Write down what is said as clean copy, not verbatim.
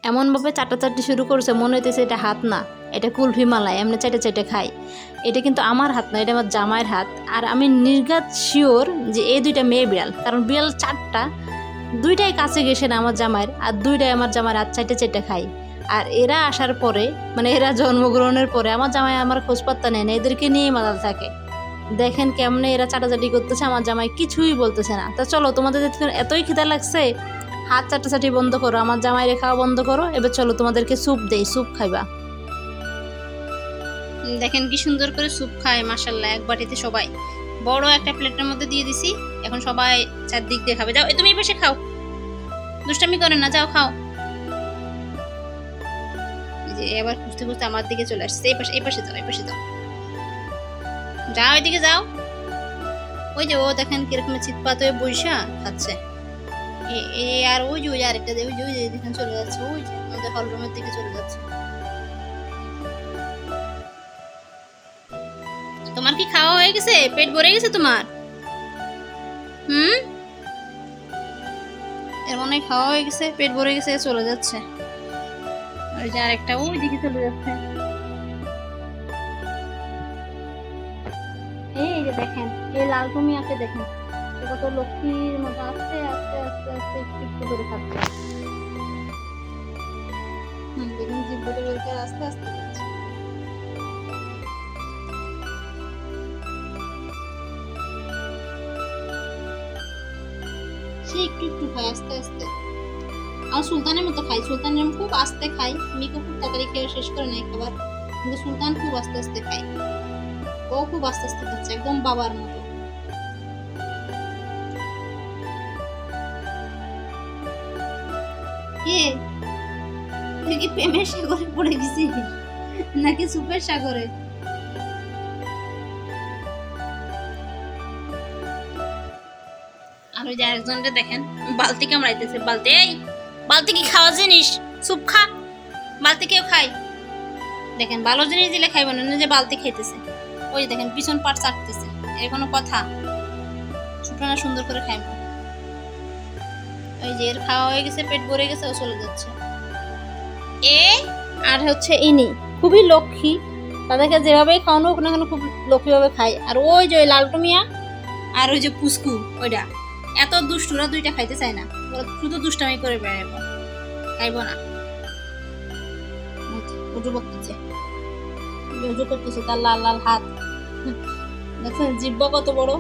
এমনভাবে চাটাচাটি শুরু করেছে মনে হইতেছে এটা হাত না, এটা কুলফি মালাই, এমনি চাটে চাটে খাই। এটা কিন্তু আমার হাত না, এটা আমার জামাইয়ের হাত। আর আমি নির্ঘাত শিওর যে এই দুইটা মেয়ে বিড়াল, কারণ বিড়াল চারটা, দুইটাই কাছে গেছে না আমার জামাইয়ের, আর দুইটাই আমার জামাইয়ের হাত চাটে চাটে খাই। আর এরা আসার পরে, মানে এরা জন্মগ্রহণের পরে আমার জামাই আমার খোঁজ পাত্তা নেয় না, এদেরকে নিয়েই মাতাল থাকে। দেখেন কেমনে এরা চাটাচাটি করতেছে, আমার জামাই কিছুই বলতেছে না। তা চলো, তোমাদের এতই খিদা লাগছে, হাত চাটাচাটি বন্ধ করো, আমার জামাইরে খাওয়া বন্ধ করো। এবার চলো তোমাদেরকে স্যুপ দেই, স্যুপ খাইবা। দেখেন কি সুন্দর করে স্যুপ খায়, মাশাআল্লাহ। এক বাটিতে সবাই, বড় একটা প্লেটের মধ্যে দিয়ে দিছি। এখন সবাই চারদিক দিয়ে খাবে। যাও, তুমি এই পাশে খাও, দুষ্টামি করে না, যাও খাও। যে এবার খুঁজতে খুঁজতে আমার দিকে চলে আসছে। এই পাশে, এই পাশে যাও, এই পাশে যাও, যাও এদিকে যাও। ওই যে ও দেখেন কিরকম চিৎপাত হয়ে বৈশা খাচ্ছে। আর ওই যে আরেকটা, ওই যে দেখেন চলে যাচ্ছে, ওই যে আমাদের হল রুমের দিকে চলে যাচ্ছে। তোমার কি খাওয়া হয়ে গেছে? পেট ভরে গেছে তোমার? এর মনে হয় খাওয়া হয়ে গেছে, পেট ভরে গেছে, চলে যাচ্ছে। ওই যে আরেকটা ওই দিকে চলে যাচ্ছে। এই যে দেখেন, এই লাল টুমিয়াকে দেখেন, কত লক্ষ্মীর মতো আস্তে আস্তে আস্তে আস্তে একটু একটু করে খাচ্ছে। দেখুন জিভটা বের করে আস্তে আস্তে খাচ্ছে। সে একটু একটু খায় আস্তে আস্তে। আর সুলতানের মতো খাই, সুলতানের খুব আস্তে খাই, মিকো খুব তাড়াতাড়ি খেয়ে শেষ করে নেয় খাবার, কিন্তু সুলতান খুব আস্তে আস্তে খায়। ও খুব আস্তে আস্তে খাচ্ছে, একদম বাবার মতো। কে তুই কি প্রেমের সাগরে পড়ে গেছিস নাকি সুপের সাগরে? আর ওই যে আরেকজনটা দেখেন বালতি কামড়াইতেছে। বালতি, এই বালতি কি খাওয়া জিনিস? সুপ খা, বালতি কেউ খায়? দেখেন ভালো জিনিস দিলে খাইব না, যে বালতি খাইতেছে। ওই দেখেন পিছন পাট চাটতেছে, এর কোনো কথা? সুপটা না সুন্দর করে খাইব। ওই যে এর খাওয়া হয়ে গেছে, পেট ভরে গেছে, ও চলে যাচ্ছে। এ আর হচ্ছে ইনি খুবই লক্ষ্মী, তাদেরকে যেভাবেই খাওয়ানো হোক না কেন খুব লক্ষ্মীভাবে খায়। আর ওই যে ওই লালটু মিয়া আর ওই যে পুস্কু, ওইটা এত দুষ্টুরা, দুইটা খাইতে চায় না, ওরা শুধু দুষ্টামি করে বেড়াইব, খাইব না। উজু করতেছে, উজু করতেছে, তার লাল লাল হাত দেখছেন, জিব্বা কত বড়।